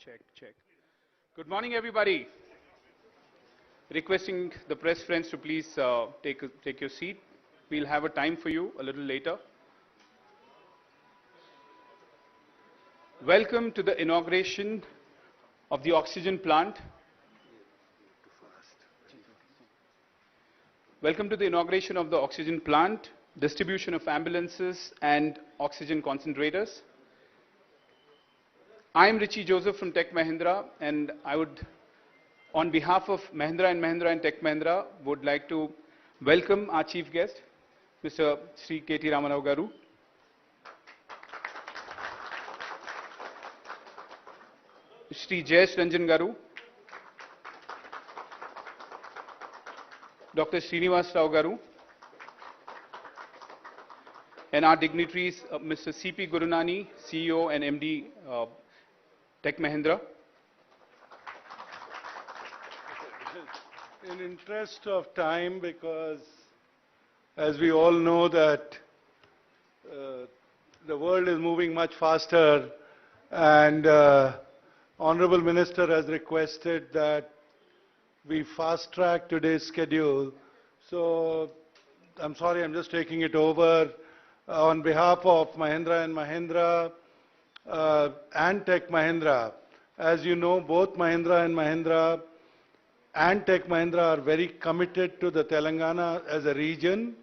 Check, check. Good morning, everybody. Requesting the press friends to please take your seat. We'll have a time for you a little later. Welcome to the inauguration of the oxygen plant. Welcome to the inauguration of the oxygen plant, distribution of ambulances and oxygen concentrators. I am Richie Joseph from Tech Mahindra, and I would, on behalf of Mahindra and Tech Mahindra, would like to welcome our chief guest, Mr. Sri KT Ramarao Garu. Sri Jayesh Ranjan Garu, Dr. Srinivas Rao Garu, and our dignitaries, Mr. C.P. Gurunani, CEO and MD, Tech Mahindra. In interest of time, because as we all know that the world is moving much faster, and Honorable Minister has requested that we fast track today's schedule. So I'm sorry, I'm just taking it over. On behalf of Mahindra and Mahindra and Tech Mahindra, as you know, both Mahindra and Tech Mahindra are very committed to the Telangana as a region,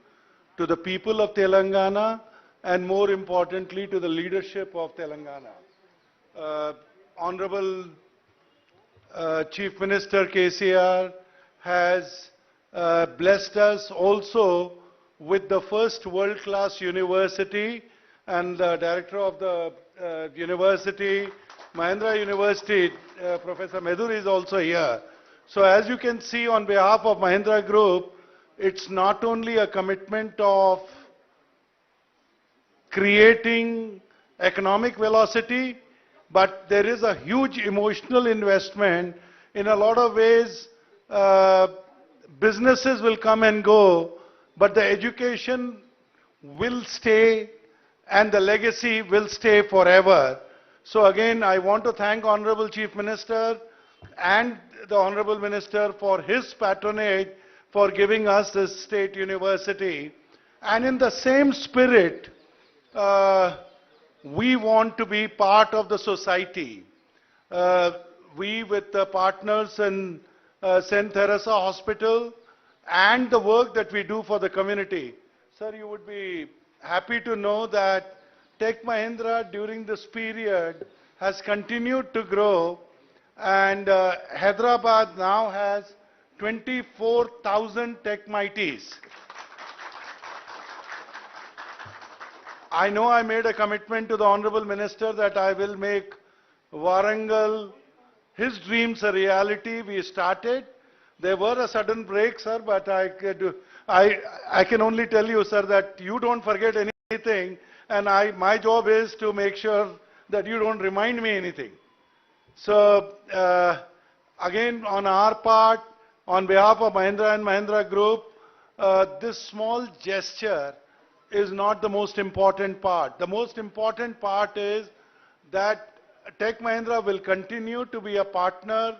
to the people of Telangana, and more importantly to the leadership of Telangana. Honorable Chief Minister KTR has blessed us also with the first world-class university, and the director of the university, Mahindra University, Professor Medur, is also here. So as you can see, on behalf of Mahindra Group, it's not only a commitment of creating economic velocity, but there is a huge emotional investment. In a lot of ways, businesses will come and go, but the education will stay and the legacy will stay forever. So again, I want to thank Honorable Chief Minister and the Honorable Minister for his patronage for giving us this state university. And in the same spirit, we want to be part of the society. We, with the partners in St. Teresa Hospital and the work that we do for the community. Sir, you would be happy to know that Tech Mahindra during this period has continued to grow, and Hyderabad now has 24,000 Tech Mighties. I know I made a commitment to the Honorable Minister that I will make Warangal, his dreams, a reality. We started. There were a sudden break, sir, but I can only tell you, sir, that you don't forget anything, and my job is to make sure that you don't remind me anything. So, again, on our part, on behalf of Mahindra and Mahindra Group, this small gesture is not the most important part. The most important part is that Tech Mahindra will continue to be a partner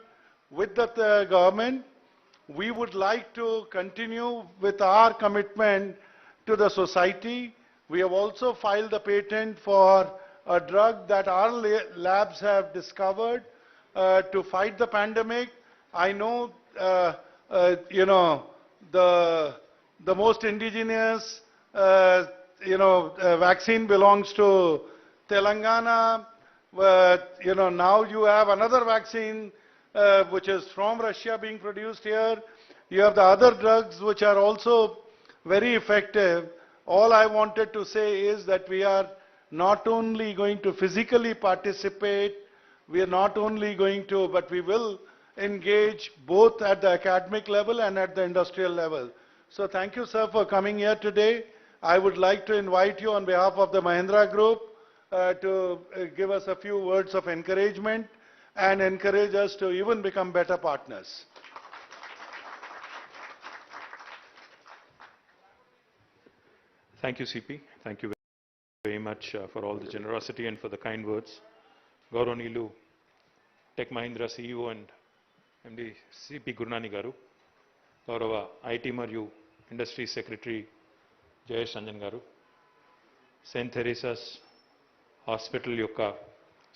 with the government. We would like to continue with our commitment to the society. We have also filed a patent for a drug that our labs have discovered to fight the pandemic. I know, you know, the most indigenous vaccine belongs to Telangana. You know, now you have another vaccine which is from Russia being produced here. You have the other drugs which are also very effective. All I wanted to say is that we are not only going to physically participate, we are not only going to, but we will engage both at the academic level and at the industrial level. So thank you, sir, for coming here today. I would like to invite you on behalf of the Mahindra Group to give us a few words of encouragement and encourage us to even become better partners. Thank you, CP. Thank you very much for all the generosity and for the kind words. Gauranilu, Tech Mahindra CEO and MD CP Gurnani Garu, గౌరవ IT మరియు industry secretary Jayesh Ranjan గారు, Saint థెరేసాస్ hospital యొక్క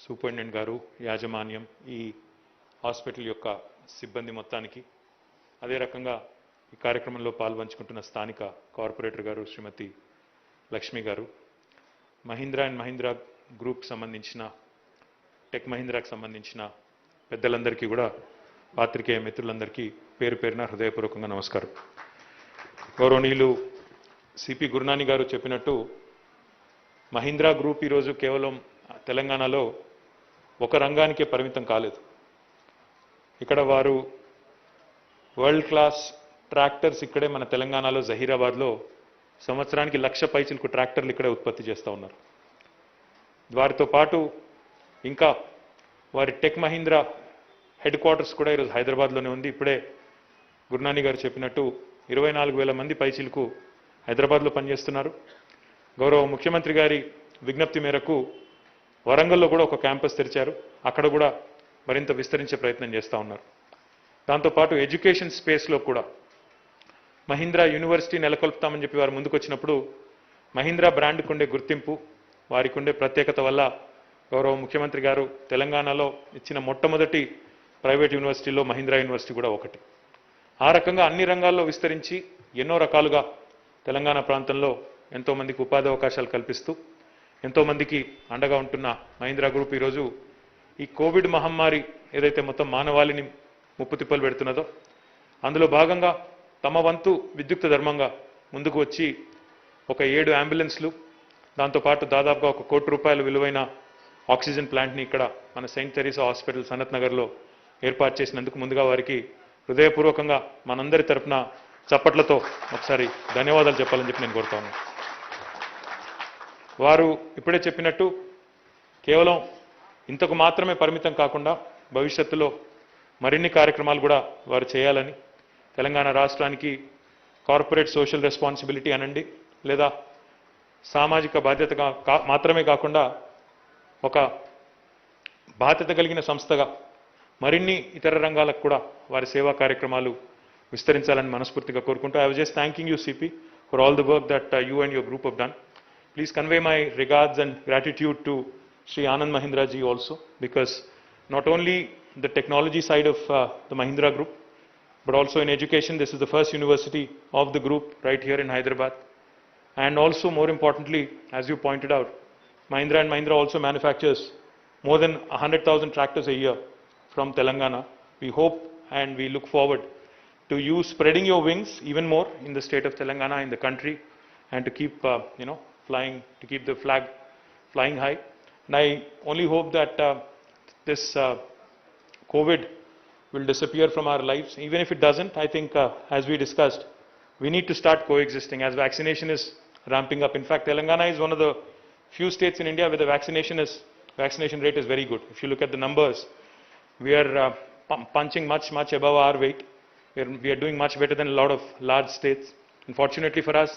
superintendent గారు, యాజమాన్యం, ఈ hospital యొక్క సిబ్బంది మొత్తానికి, అదే రకంగా ఈ కార్యక్రమంలో పాల్పంచుకుంటున్న స్థానిక కార్పొరేటర్ గారు శ్రీమతి లక్ష్మి గారు, మహీంద్రా అండ్ మహీంద్రా గ్రూప్ సంబంధించిన, టెక్ మహీంద్రాకి సంబంధించిన పెద్దలందరికీ కూడా, పాత్రికేయ మిత్రులందరికీ పేరు పేరున హృదయపూర్వకంగా నమస్కారం. గౌరవనీయులు సిపి గురునాని గారు చెప్పినట్టు మహీంద్రా గ్రూప్ ఈరోజు కేవలం తెలంగాణలో ఒక రంగానికే పరిమితం కాలేదు. ఇక్కడ వారు వరల్డ్ క్లాస్ ట్రాక్టర్స్ ఇక్కడే మన తెలంగాణలో జహీరాబాద్లో సంవత్సరానికి 1,00,000 పైచిలకు ట్రాక్టర్లు ఇక్కడే ఉత్పత్తి చేస్తూ ఉన్నారు. వారితో పాటు ఇంకా వారి టెక్ మహీంద్రా హెడ్ క్వార్టర్స్ కూడా ఈరోజు హైదరాబాద్లోనే ఉంది. ఇప్పుడే గురునాని గారు చెప్పినట్టు 24,000 మంది పైచిలకు హైదరాబాద్లో పనిచేస్తున్నారు. గౌరవ ముఖ్యమంత్రి గారి విజ్ఞప్తి మేరకు వరంగల్లో కూడా ఒక క్యాంపస్ తెరిచారు. అక్కడ కూడా మరింత విస్తరించే ప్రయత్నం చేస్తూ ఉన్నారు. దాంతోపాటు ఎడ్యుకేషన్ స్పేస్లో కూడా మహీంద్రా యూనివర్సిటీ నెలకొల్పుతామని చెప్పి వారు ముందుకు వచ్చినప్పుడు మహీంద్రా బ్రాండ్కు ఉండే గుర్తింపు, వారికి ఉండే ప్రత్యేకత వల్ల గౌరవ ముఖ్యమంత్రి గారు తెలంగాణలో ఇచ్చిన మొట్టమొదటి ప్రైవేట్ యూనివర్సిటీలో మహీంద్రా యూనివర్సిటీ కూడా ఒకటి. ఆ రకంగా అన్ని రంగాల్లో విస్తరించి ఎన్నో రకాలుగా తెలంగాణ ప్రాంతంలో ఎంతోమందికి ఉపాధి అవకాశాలు కల్పిస్తూ ఎంతోమందికి అండగా ఉంటున్న మహీంద్రా గ్రూప్ ఈరోజు ఈ కోవిడ్ మహమ్మారి ఏదైతే మొత్తం మానవాళిని ముప్పు తిప్పలు పెడుతున్నదో అందులో భాగంగా తమ వంతు విద్యుక్త ధర్మంగా ముందుకు వచ్చి ఒక 7 అంబులెన్స్లు, దాంతోపాటు దాదాపుగా ₹1 కోటి విలువైన ఆక్సిజన్ ప్లాంట్ని ఇక్కడ మన సెయింట్ థెరేసా హాస్పిటల్ సనత్ నగర్లో ఏర్పాటు చేసినందుకు ముందుగా వారికి హృదయపూర్వకంగా మనందరి తరఫున చప్పట్లతో ఒకసారి ధన్యవాదాలు చెప్పాలని చెప్పి నేను కోరుతా ఉన్నాను. వారు ఇప్పుడే చెప్పినట్టు కేవలం ఇంతకు మాత్రమే పరిమితం కాకుండా భవిష్యత్తులో మరిన్ని కార్యక్రమాలు కూడా వారు చేయాలని, తెలంగాణ రాష్ట్రానికి కార్పొరేట్ సోషల్ రెస్పాన్సిబిలిటీ అనండి లేదా సామాజిక బాధ్యతగా మాత్రమే కాకుండా ఒక బాధ్యత కలిగిన సంస్థగా మరిన్ని ఇతర రంగాలకు కూడా వారి సేవా కార్యక్రమాలు విస్తరించాలని మనస్ఫూర్తిగా కోరుకుంటూ I was just thanking you, CP, for all the work that you and your group have done. Please convey my regards and gratitude to Sri Anand Mahindra ji also, because not only the technology side of the Mahindra group, but also in education, this is the first university of the group right here in Hyderabad. And also, more importantly, as you pointed out, Mahindra and Mahindra also manufactures more than 100,000 tractors a year from Telangana. We hope and we look forward to you spreading your wings even more in the state of Telangana, in the country, and to keep, flying, to keep the flag flying high. And I only hope that this COVID will disappear from our lives. Even if it doesn't, I think, as we discussed, we need to start coexisting as vaccination is ramping up. In fact, Telangana is one of the few states in India where the vaccination rate is very good. If you look at the numbers, we are punching much above our weight. We are doing much better than a lot of large states. Unfortunately for us,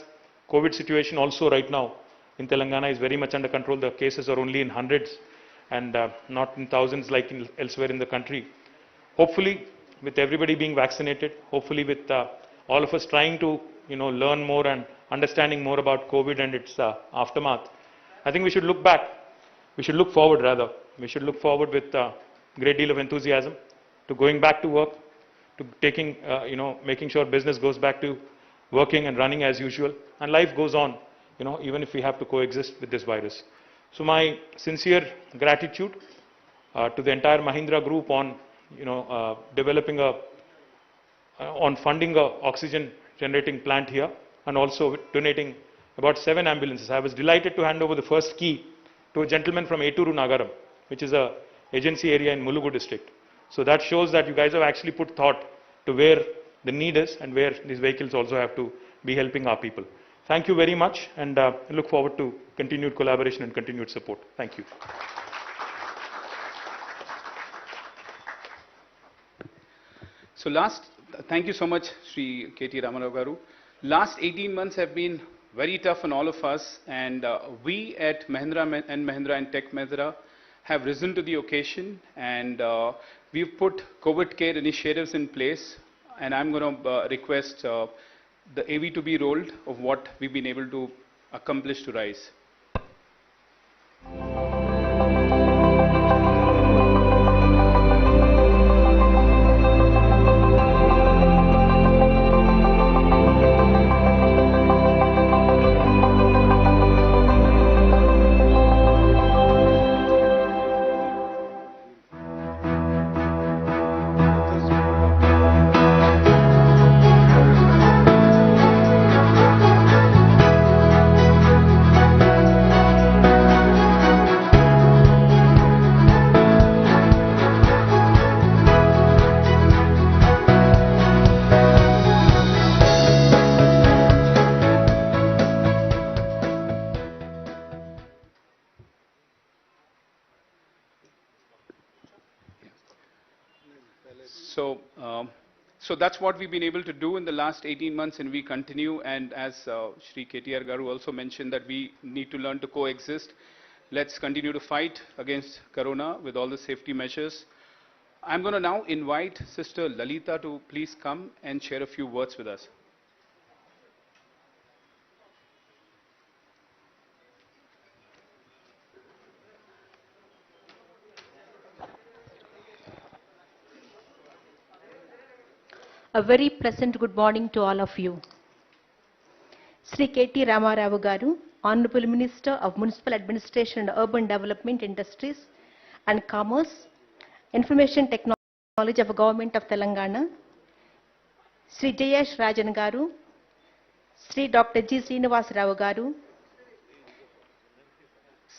COVID situation also right now in Telangana is very much under control. The cases are only in hundreds and not in thousands like elsewhere in the country. Hopefully, with everybody being vaccinated, hopefully with all of us trying to learn more and understanding more about COVID and its aftermath, I think we should look back. We should look forward rather. We should look forward with a great deal of enthusiasm to going back to work, to taking, making sure business goes back to working and running as usual, and life goes on, even if we have to coexist with this virus. So my sincere gratitude to the entire Mahindra group on, developing on funding a oxygen generating plant here, and also donating about 7 ambulances. I was delighted to hand over the first key to a gentleman from Eturu Nagaram, which is a agency area in Mulugu district. So that shows that you guys have actually put thought to where the need is and where these vehicles also have to be helping our people. Thank you very much, and I look forward to continued collaboration and continued support. Thank you. So thank you so much, Sri KT Ramarao Garu. Last 18 months have been very tough on all of us, and we at Mahindra and Mahindra and Tech Mahindra have risen to the occasion, and we've put COVID care initiatives in place, and I'm going to request the AV to be rolled of what we've been able to accomplish to rise. So that's what we've been able to do in the last 18 months, and we continue. And as Shri KTR Garu also mentioned, that we need to learn to coexist. Let's continue to fight against Corona with all the safety measures. I'm going to now invite Sister Lalita to please come and share a few words with us. A very pleasant good morning to all of you. Sri K.T. Ramarao Garu, Honorable Minister of Municipal Administration and Urban Development, Industries and Commerce, Information Technology of Government of Telangana, Sri Y.S.Rajasekhara Garu, Sri Dr. G. Srinivasarao Garu,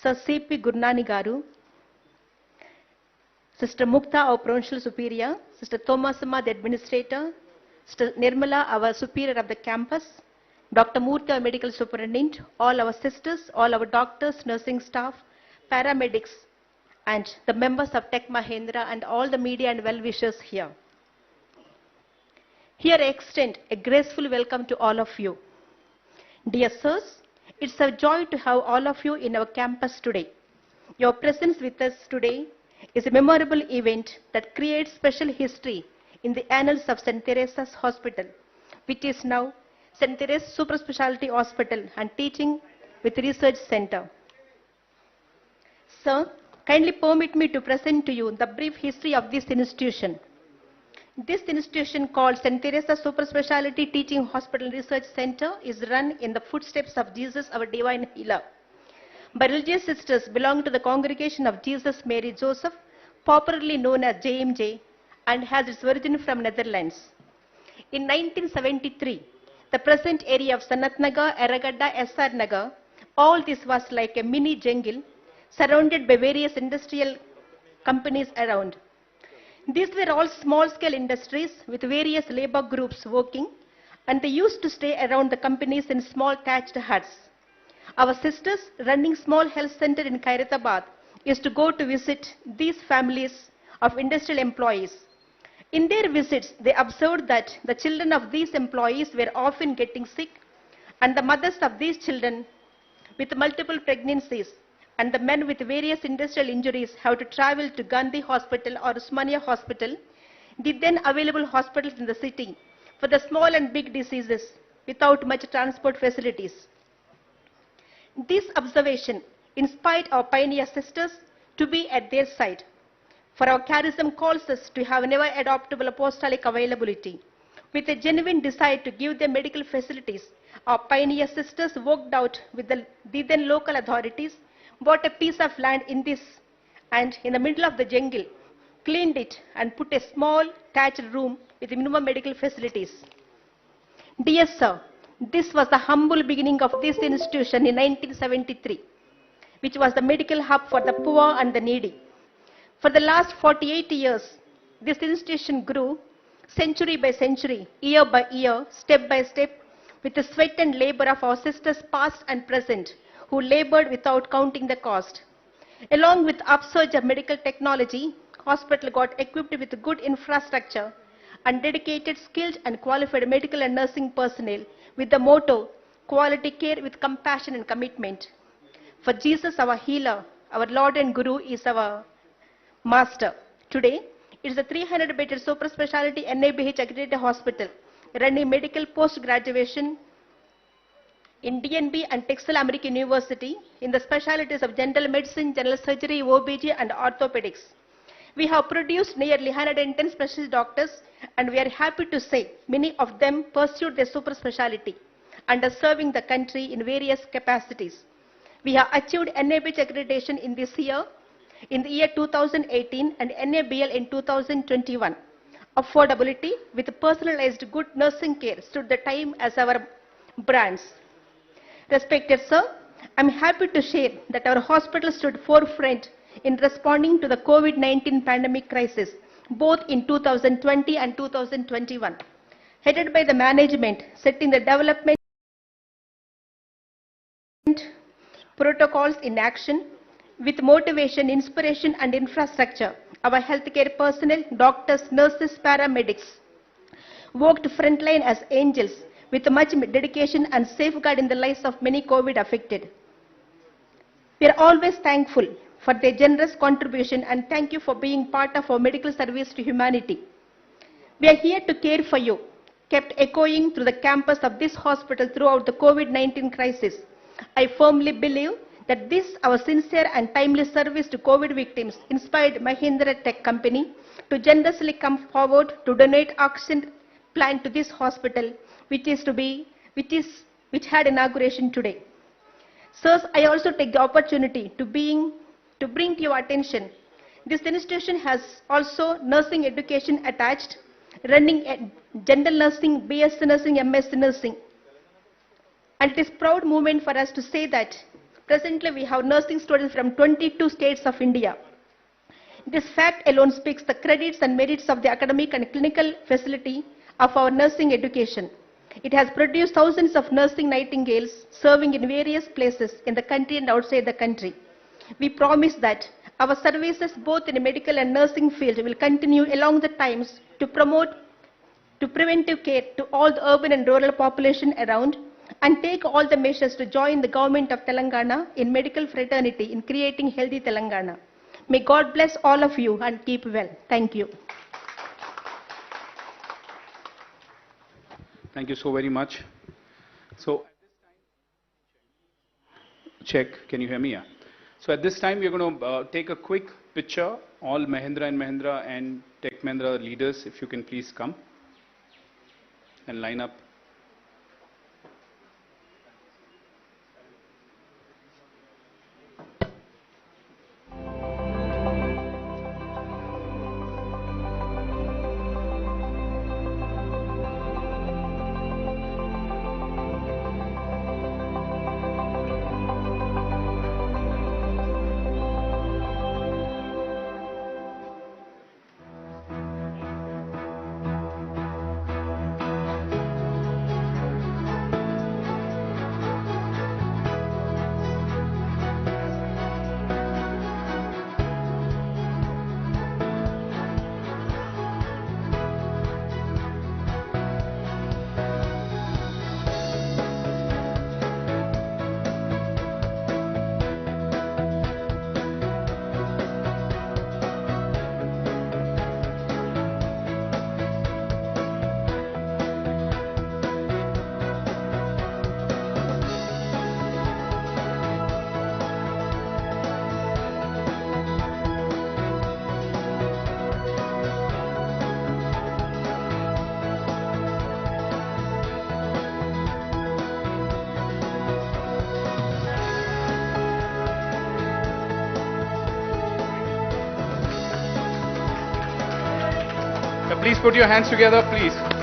Sir C.P. Gurnani Garu, Sister Mukta, our Provincial Superior, Sister Thomasama, the Administrator, Sister Nirmala, our Superior of the Campus, Dr. Murthy, our Medical Superintendent, all our sisters, all our doctors, nursing staff, paramedics, and the members of Tech Mahindra and all the media and well-wishers here. Here I extend a graceful welcome to all of you. Dear sirs, it's a joy to have all of you in our campus today. Your presence with us today is a memorable event that creates special history in the annals of St. Teresa's Hospital, which is now St. Teresa's Super Specialty Hospital and Teaching with Research Center. Sir, kindly permit me to present to you the brief history of this institution. This institution called St. Teresa's Super Specialty Teaching Hospital Research Center is run in the footsteps of Jesus, our Divine Healer, by religious sisters belonging to the Congregation of Jesus Mary Joseph, popularly known as JMJ, and has its origin from Netherlands. In 1973, the present area of Sanatnagar, Eragadda, SR Nagar, all this was like a mini jungle surrounded by various industrial companies around. These were all small-scale industries with various labor groups working, and they used to stay around the companies in small thatched huts. Our sisters running small health center in Khairatabad used to go to visit these families of industrial employees. In their visits, they observed that the children of these employees were often getting sick, and the mothers of these children with multiple pregnancies and the men with various industrial injuries have to travel to Gandhi Hospital or Usmania Hospital, the then available hospitals in the city, for the small and big diseases without much transport facilities. This observation inspired our pioneer sisters to be at their side. For our charism calls us to have never adoptable apostolic availability. With a genuine desire to give them medical facilities, our pioneer sisters worked out with the then local authorities, bought a piece of land in this and in the middle of the jungle, cleaned it and put a small thatched room with minimum medical facilities. Dear sir, this was the humble beginning of this institution in 1973, which was the medical hub for the poor and the needy. For the last 48 years, this institution grew century by century, year by year, step by step, with the sweat and labor of our sisters past and present, who labored without counting the cost. Along with upsurge of medical technology, hospital got equipped with good infrastructure and dedicated, skilled and qualified medical and nursing personnel with the motto, quality care with compassion and commitment. For Jesus, our healer, our Lord and Guru, is our master. Today, it is a 300-bedded super specialty NABH accredited hospital running medical post-graduation in DNB and Texas American University in the specialties of general medicine, general surgery, OBG and orthopedics. We have produced nearly 110 specialist doctors, and we are happy to say many of them pursued their super specialty and are serving the country in various capacities. We have achieved NABH accreditation in this year, in the year 2018, and NABL in 2021. Affordability with personalized good nursing care stood the time as our brands. Respected sir, I am happy to share that our hospital stood forefront in responding to the COVID-19 pandemic crisis, both in 2020 and 2021. Headed by the management, setting the development protocols in action with motivation, inspiration and infrastructure. Our healthcare personnel, doctors, nurses, paramedics worked frontline as angels with much dedication and safeguarding the lives of many COVID affected. We are always thankful for their generous contribution and thank you for being part of our medical service to humanity. We are here to care for you, kept echoing through the campus of this hospital throughout the COVID-19 crisis. I firmly believe that this, our sincere and timely service to COVID victims, inspired Mahindra Tech Company to generously come forward to donate oxygen plant to this hospital, which had inauguration today. Sirs, I also take the opportunity to bring to your attention, this institution has also nursing education attached, running general nursing, BSc nursing, MSc nursing. And it is a proud moment for us to say that presently we have nursing students from 22 states of India. This fact alone speaks the credits and merits of the academic and clinical facility of our nursing education. It has produced thousands of nursing nightingales serving in various places in the country and outside the country. We promise that our services both in the medical and nursing field will continue along the times to promote preventive care to all the urban and rural population around and take all the measures to join the government of Telangana in medical fraternity in creating healthy Telangana. May God bless all of you and keep well. Thank you. Thank you so very much. So, check, can you hear me? Yeah. So at this time, we're going to take a quick picture. All Mahindra and Tech Mahindra leaders, if you can please come and line up. Please put your hands together, please.